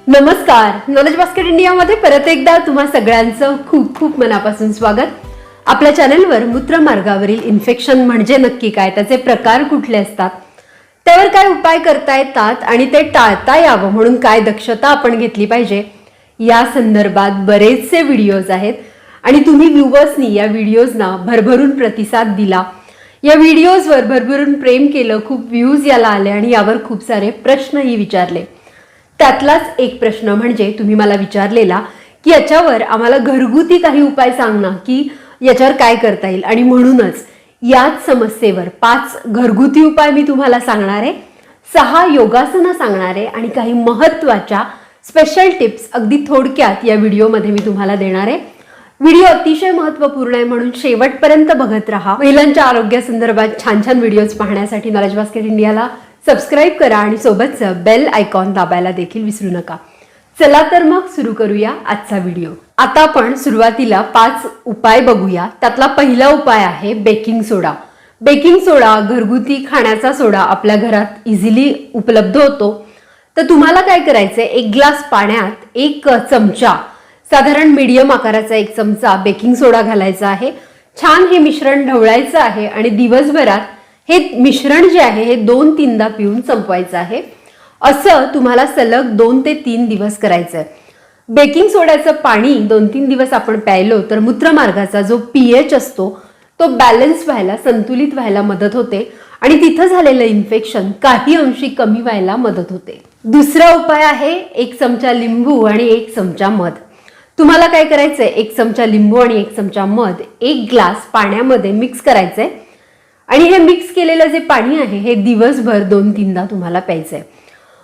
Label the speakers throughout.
Speaker 1: नमस्कार, knowledge basket इंडियामध्ये परत एकदा तुम्हा सगळ्यांचं खूप खूप मनापासून स्वागत. आपल्या चॅनलवर मूत्रमार्गावरील इन्फेक्शन म्हणजे नक्की काय, त्याचे प्रकार कुठले असतात, त्यावर काय उपाय करता येतात आणि ते टाळता यावं म्हणून काय दक्षता आपण घेतली पाहिजे, या संदर्भात बरेचसे व्हिडिओज आहेत आणि तुम्ही व्ह्यूवर्सनी या व्हिडिओजना भरभरून प्रतिसाद दिला. या व्हिडिओजवर भरभरून प्रेम केलं, खूप व्ह्यूज याला आले आणि यावर खूप सारे प्रश्नही विचारले. त्यातलाच एक प्रश्न म्हणजे तुम्ही मला विचारलेला की याच्यावर आम्हाला घरगुती काही उपाय सांग ना, की याच्यावर काय करता येईल. आणि म्हणूनच याच समस्येवर 5 घरगुती उपाय मी तुम्हाला सांगणार आहे, 6 योगासनं सांगणार आहे आणि काही महत्त्वाच्या स्पेशल टिप्स अगदी थोडक्यात या व्हिडिओमध्ये मी तुम्हाला देणार आहे. व्हिडिओ अतिशय महत्त्वपूर्ण आहे म्हणून शेवटपर्यंत बघत राहा. महिलांच्या आरोग्यासंदर्भात छान छान व्हिडिओज पाहण्यासाठी नॉलेज बास्केट इंडियाला सबस्क्राईब करा आणि सोबतच बेल आयकॉन दाबायला देखील विसरू नका. चला तर मग सुरू करूया आजचा व्हिडिओ. आता आपण सुरुवातीला 5 उपाय बघूया. त्यातला पहिला उपाय आहे बेकिंग सोडा. बेकिंग सोडा घरगुती खाण्याचा सोडा आपल्या घरात इझिली उपलब्ध होतो. तर तुम्हाला काय करायचंय, 1 ग्लास पाण्यात 1 चमचा, साधारण मीडियम आकाराचा 1 चमचा बेकिंग सोडा घालायचा आहे. छान हे मिश्रण ढवळायचं आहे आणि दिवसभरात हे मिश्रण जे आहे हे 2-3दा पिऊन संपवायचं आहे. असं तुम्हाला सलग 2 ते 3 दिवस करायचं आहे. बेकिंग सोड्याचं पाणी 2-3 दिवस आपण प्यायलो तर मूत्रमार्गाचा जो pH असतो तो बॅलन्स व्हायला, संतुलित व्हायला मदत होते आणि तिथं झालेलं इन्फेक्शन काही अंशी कमी व्हायला मदत होते. दुसरा उपाय आहे 1 चमचा लिंबू आणि 1 चमचा मध. तुम्हाला काय करायचंय, 1 चमचा लिंबू आणि 1 चमचा मध 1 ग्लास पाण्यामध्ये मिक्स करायचंय आणि हे मिक्स केलेलं जे पाणी आहे हे दिवसभर 2-3दा तुम्हाला प्यायचंय.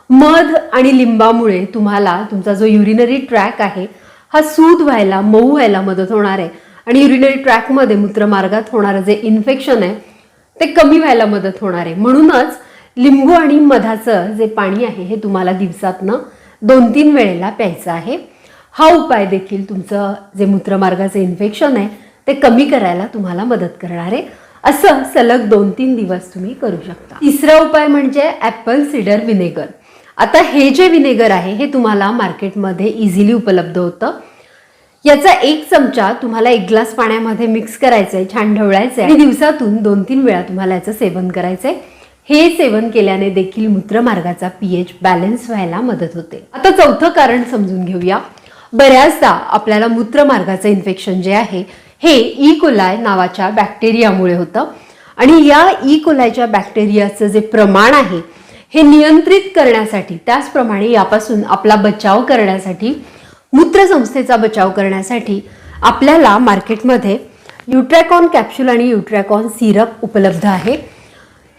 Speaker 1: मध आणि लिंबामुळे तुम्हाला तुमचा जो युरिनरी ट्रॅक आहे हा सूद व्हायला, मऊ व्हायला मदत होणार आहे आणि युरिनरी ट्रॅकमध्ये मूत्रमार्गात होणारं जे इन्फेक्शन आहे ते कमी व्हायला मदत होणार आहे. म्हणूनच लिंबू आणि मधाचं जे पाणी आहे हे तुम्हाला दिवसातनं 2-3 वेळेला प्यायचं आहे. हा उपाय देखील तुमचं जे मूत्रमार्गाचं इन्फेक्शन आहे ते कमी करायला तुम्हाला मदत करणार आहे. असं सलग 2-3 दिवस तुम्ही करू शकता. तिसरा उपाय म्हणजे ॲपल सिडर व्हिनेगर. आता हे जे व्हिनेगर आहे हे तुम्हाला मार्केटमध्ये इझिली उपलब्ध होतं. याचा 1 चमचा तुम्हाला 1 ग्लास पाण्यामध्ये मिक्स करायचंय, छान ढवळायचंय आणि दिवसातून 2-3 वेळा तुम्हाला याचं सेवन करायचंय. हे सेवन केल्याने देखील मूत्रमार्गाचा pH बॅलन्स व्हायला मदत होते. आता चौथं कारण समजून घेऊया. बऱ्याचदा आपल्याला मूत्रमार्गाचं इन्फेक्शन जे आहे हे ई कोलाय नावाच्या बॅक्टेरियामुळे होतं आणि या ई कोलायच्या बॅक्टेरियाचं जे प्रमाण आहे हे नियंत्रित करण्यासाठी, त्याचप्रमाणे यापासून आपला बचाव करण्यासाठी, मूत्रसंस्थेचा बचाव करण्यासाठी आपल्याला मार्केटमध्ये युट्रॅकॉन कॅप्सूल आणि युट्रॅकॉन सिरप उपलब्ध आहे.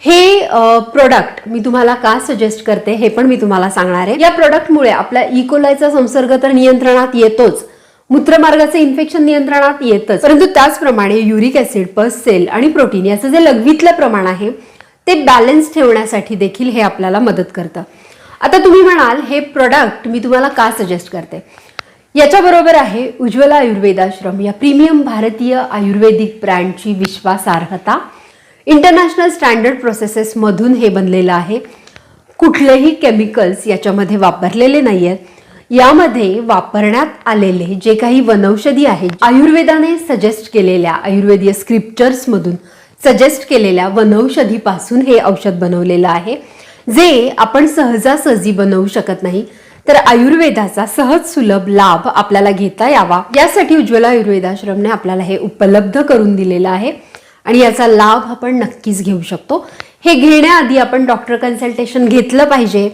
Speaker 1: हे प्रोडक्ट मी तुम्हाला का सजेस्ट करते हे पण मी तुम्हाला सांगणार आहे. या प्रोडक्टमुळे आपल्या ई कोलायचा संसर्ग तर नियंत्रणात येतोच, मूत्रमार्गाचे इन्फेक्शन नियंत्रणात येतच, परंतु त्याचप्रमाणे युरिक ऍसिड, पस सेल आणि प्रोटीन याचं जे लघवीतलं प्रमाण आहे ते बॅलन्स ठेवण्यासाठी देखील हे आपल्याला मदत करतं. आता तुम्ही म्हणाल हे प्रोडक्ट मी तुम्हाला का सजेस्ट करते. याच्याबरोबर आहे उज्ज्वला आयुर्वेदाश्रम या प्रीमियम भारतीय आयुर्वेदिक ब्रँडची विश्वासार्हता. इंटरनॅशनल स्टँडर्ड प्रोसेसेस मधून हे बनलेलं आहे. कुठलेही केमिकल्स याच्यामध्ये वापरलेले नाही आहेत. यामध्ये वापरण्यात आलेले जे काही वनौषधी आहेत, आयुर्वेदाने सजेस्ट केलेल्या, आयुर्वेदीय स्क्रिप्चर्स मधून सजेस्ट केलेल्या वनौषधीपासून हे औषध बनवलेलं आहे, जे आपण सहजासहजी बनवू शकत नाही. तर आयुर्वेदाचा सहज सुलभ लाभ आपल्याला घेता यावा यासाठी उज्ज्वला आयुर्वेदाश्रमने आपल्याला हे उपलब्ध करून दिलेलं आहे आणि याचा लाभ आपण नक्कीच घेऊ शकतो. हे घेण्याआधी आपण डॉक्टर कन्सल्टेशन घेतलं पाहिजे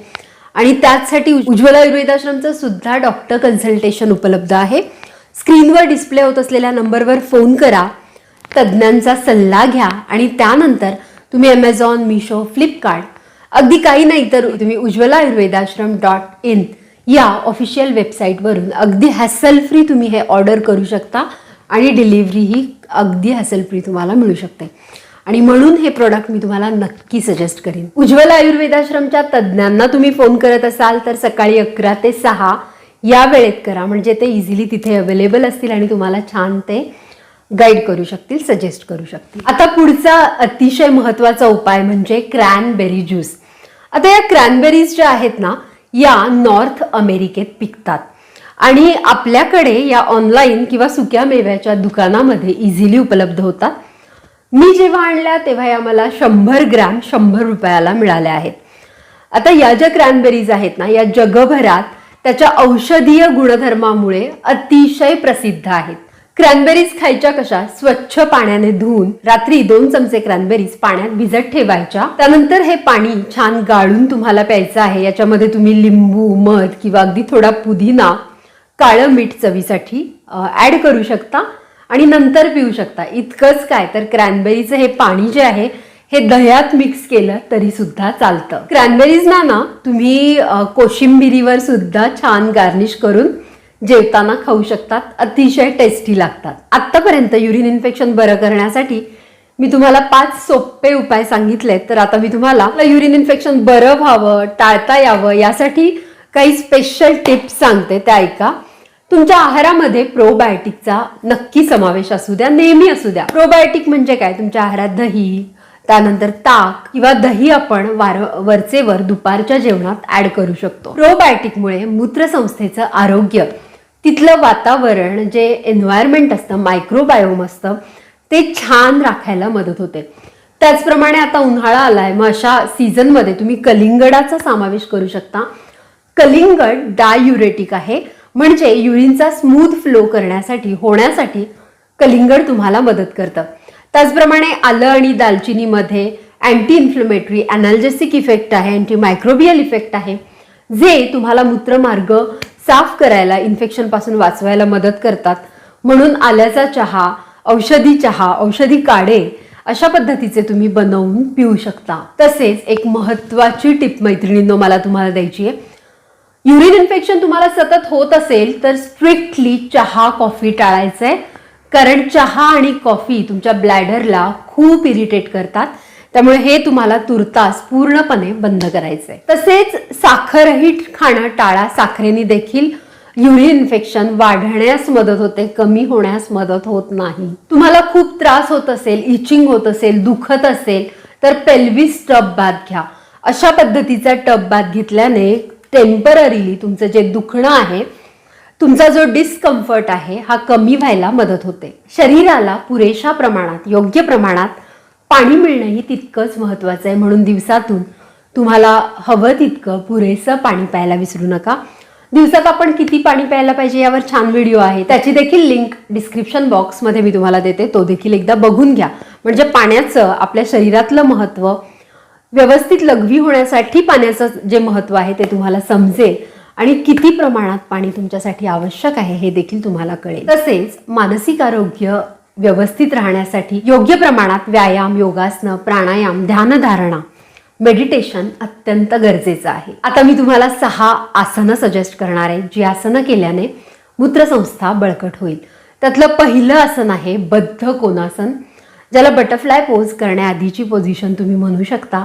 Speaker 1: आणि त्याचसाठी उज्ज्वला आयुर्वेदाश्रमचं सुद्धा डॉक्टर कन्सल्टेशन उपलब्ध आहे. स्क्रीनवर डिस्प्ले होत असलेल्या नंबरवर फोन करा, तज्ज्ञांचा सल्ला घ्या आणि त्यानंतर तुम्ही ॲमेझॉन, मिशो, फ्लिपकार्ट, अगदी काही नाही तर तुम्ही ujjwalaayurvedaashram.in या ऑफिशियल वेबसाईटवरून अगदी हॅसल फ्री तुम्ही हे ऑर्डर करू शकता आणि डिलिव्हरी ही अगदी हॅसल फ्री तुम्हाला मिळू शकते. आणि म्हणून हे प्रोडक्ट मी तुम्हाला नक्की सजेस्ट करेन. उज्ज्वला आयुर्वेदाश्रमच्या तज्ज्ञांना तुम्ही फोन करत असाल तर सकाळी 11 ते 6 या वेळेत करा, म्हणजे ते इझिली तिथे अवेलेबल असतील आणि तुम्हाला छान ते गाईड करू शकतील, सजेस्ट करू शकतील. आता पुढचा अतिशय महत्त्वाचा उपाय म्हणजे क्रॅनबेरी ज्यूस. आता या क्रॅनबेरीज ज्या आहेत ना, या नॉर्थ अमेरिकेत पिकतात आणि आपल्याकडे या ऑनलाईन किंवा सुक्या मेव्याच्या दुकानामध्ये इझिली उपलब्ध होतात. मी जेव्हा आणल्या तेव्हा या मला 100 ग्रॅम 100 रुपयाला मिळाल्या आहेत. आता या ज्या क्रॅनबेरीज आहेत ना, या जगभरात त्याच्या औषधीय गुणधर्मामुळे अतिशय प्रसिद्ध आहेत. क्रॅनबेरीज खायच्या कशा? स्वच्छ पाण्याने धुवून रात्री 2 चमचे क्रॅनबेरीज पाण्यात भिजत ठेवायच्या. त्यानंतर हे पाणी छान गाळून तुम्हाला प्यायचं आहे. याच्यामध्ये तुम्ही लिंबू, मध किंवा अगदी थोडा पुदिना, काळं मीठ चवीसाठी ऍड करू शकता आणि नंतर पिऊ शकता. इतकंच काय तर क्रॅनबेरीचं हे पाणी जे आहे हे दह्यात मिक्स केलं तरी सुद्धा चालतं. क्रॅनबेरीज ना तुम्ही कोशिंबिरीवर सुद्धा छान गार्निश करून जेवताना खाऊ शकतात. अतिशय टेस्टी लागतात. आतापर्यंत युरिन इन्फेक्शन बरं करण्यासाठी मी तुम्हाला 5 सोपे उपाय सांगितले. तर आता मी तुम्हाला युरिन इन्फेक्शन बरं व्हावं, टाळता यावं यासाठी काही स्पेशल टिप्स सांगते, त्या ऐका. तुमच्या आहारामध्ये प्रोबायोटिकचा नक्की समावेश असू द्या, नेहमी असू द्या. प्रोबायोटिक म्हणजे काय? तुमच्या आहारात दही, त्यानंतर ताक किंवा दही आपण वरचेवर दुपारच्या जेवणात ऍड करू शकतो. प्रोबायोटिकमुळे मूत्रसंस्थेचं आरोग्य, तिथलं वातावरण, जे एन्व्हायरमेंट असतं, मायक्रोबायोम असतं, ते छान राखायला मदत होते. त्याचप्रमाणे आता उन्हाळा आलाय, मग अशा सीझनमध्ये तुम्ही कलिंगडाचा समावेश करू शकता. कलिंगड डायुरेटिक आहे, म्हणजे युरिनचा स्मूथ फ्लो होण्यासाठी कलिंगड तुम्हाला मदत करतं. त्याचप्रमाणे आलं आणि दालचिनीमध्ये अँटी इन्फ्लेमेटरी, अनाल्जेसिक इफेक्ट आहे, अँटी मायक्रोबियल इफेक्ट आहे, जे तुम्हाला मूत्रमार्ग साफ करायला, इन्फेक्शन पासून वाचवायला मदत करतात. म्हणून आल्याचा चहा, औषधी काढे अशा पद्धतीचे तुम्ही बनवून पिऊ शकता. तसेच एक महत्वाची टिप मैत्रिणींनो मला तुम्हाला द्यायची आहे. युरिन इन्फेक्शन तुम्हाला सतत होत असेल तर स्ट्रिक्टली चहा, कॉफी टाळायचंय. कारण चहा आणि कॉफी तुमच्या ब्लॅडरला खूप इरिटेट करतात. त्यामुळे हे तुम्हाला तुर्तास पूर्णपणे बंद करायचंय. तसेच साखरही खाणं टाळा. साखरेने देखील युरिन इन्फेक्शन वाढण्यास मदत होते, कमी होण्यास मदत होत नाही. तुम्हाला खूप त्रास होत असेल, इचिंग होत असेल, दुखत असेल तर पेल्विस टब बाथ घ्या. अशा पद्धतीचा टब बाथ घेतल्याने टेम्पररीली तुमचं जे दुखणं आहे, तुमचा जो डिस्कम्फर्ट आहे, हा कमी व्हायला मदत होते. शरीराला पुरेशा प्रमाणात, योग्य प्रमाणात पाणी मिळणंही तितकंच महत्वाचं आहे. म्हणून दिवसातून तुम्हाला हवं तितकं पुरेसं पाणी प्यायला विसरू नका. दिवसात आपण किती पाणी प्यायला पाहिजे यावर छान व्हिडिओ आहे, त्याची देखील लिंक डिस्क्रिप्शन बॉक्समध्ये मी तुम्हाला देते. तो देखील एकदा बघून घ्या. म्हणजे पाण्याचं आपल्या शरीरातलं महत्त्व, व्यवस्थित लघवी होण्यासाठी पाण्याचं जे महत्त्व आहे ते तुम्हाला समजेल आणि किती प्रमाणात पाणी तुमच्यासाठी आवश्यक आहे हे देखील तुम्हाला कळेल. तसेच मानसिक आरोग्य व्यवस्थित राहण्यासाठी योग्य प्रमाणात व्यायाम, योगासनं, प्राणायाम, ध्यानधारणा, मेडिटेशन अत्यंत गरजेचं आहे. आता मी तुम्हाला 6 आसनं सजेस्ट करणार आहे, जी आसनं केल्याने मूत्रसंस्था बळकट होईल. त्यातलं पहिलं आसन आहे बद्ध कोणासन, ज्याला बटरफ्लाय पोज करण्याआधीची पोझिशन तुम्ही म्हणू शकता.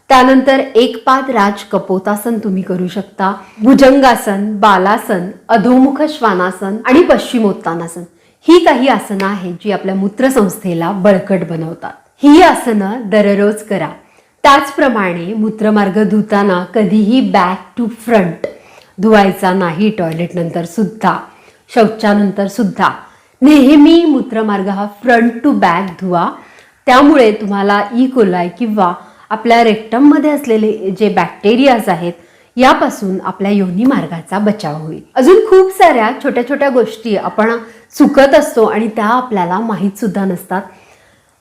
Speaker 1: त्यानंतर एकपाद राज कपोतासन तुम्ही करू शकता. भुजंगासन, बालासन, अधोमुख श्वानासन आणि पश्चिमोत्तानासन ही काही आसनं आहेत जी आपल्या मूत्रसंस्थेला बळकट बनवतात. ही आसनं दररोज करा. त्याचप्रमाणे मूत्रमार्ग धुताना कधीही बॅक टू फ्रंट धुवायचा नाही. टॉयलेट नंतर सुद्धा, शौचानंतर सुद्धा नेहमी मूत्रमार्ग हा फ्रंट टू बॅक धुवा. त्यामुळे तुम्हाला ई कोलाई किंवा आपल्या रेक्टममध्ये असलेले जे बॅक्टेरियाज आहेत यापासून आपल्या योनी मार्गाचा बचाव होईल. अजून खूप साऱ्या छोट्या छोट्या गोष्टी आपण चुकत असतो आणि त्या आपल्याला माहीत सुद्धा नसतात.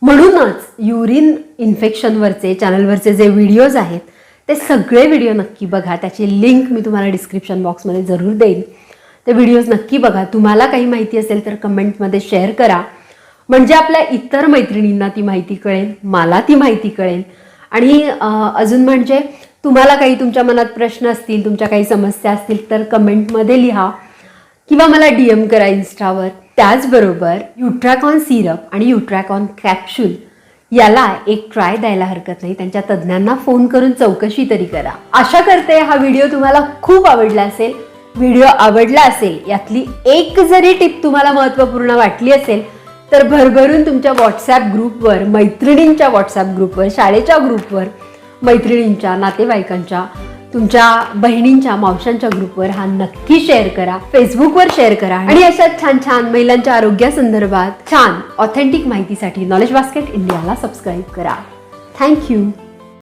Speaker 1: म्हणूनच युरिन इन्फेक्शनवरचे चॅनलवरचे जे व्हिडिओज आहेत ते सगळे व्हिडिओ नक्की बघा. त्याची लिंक मी तुम्हाला डिस्क्रिप्शन बॉक्समध्ये जरूर देईन. ते व्हिडिओज नक्की बघा. तुम्हाला काही माहिती असेल तर कमेंटमध्ये शेअर करा, म्हणजे आपल्या इतर मैत्रिणींना ती माहिती कळेल, मला ती माहिती कळेल. आणि अजून म्हणजे तुम्हाला काही तुमच्या मनात प्रश्न असतील, तुमच्या काही समस्या असतील तर कमेंटमध्ये लिहा किंवा मला DM करा इन्स्टावर. त्याचबरोबर युट्रॅकॉन सिरप आणि युट्रॅकॉन कॅप्सूल याला एक ट्राय द्यायला हरकत नाही. त्यांच्या तज्ज्ञांना फोन करून चौकशी तरी करा. आशा करते हा व्हिडिओ तुम्हाला खूप आवडला असेल. व्हिडिओ आवडला असेल, यातली एक जरी टिप तुम्हाला महत्त्वपूर्ण वाटली असेल तर भरभरून तुमच्या व्हॉट्सॲप ग्रुपवर, मैत्रिणींच्या व्हॉट्सॲप ग्रुपवर, शाळेच्या ग्रुपवर, मैत्रिणींच्या, नातेवाईकांच्या तुमच्या बहिणींच्या मावशांच्या ग्रुपवर हा नक्की शेअर करा, फेसबुकवर शेअर करा आणि अशा छान छान महिलांच्या आरोग्यासंदर्भात छान ऑथेंटिक माहितीसाठी नॉलेज बास्केट इंडियाला सबस्क्राईब करा. थँक्यू.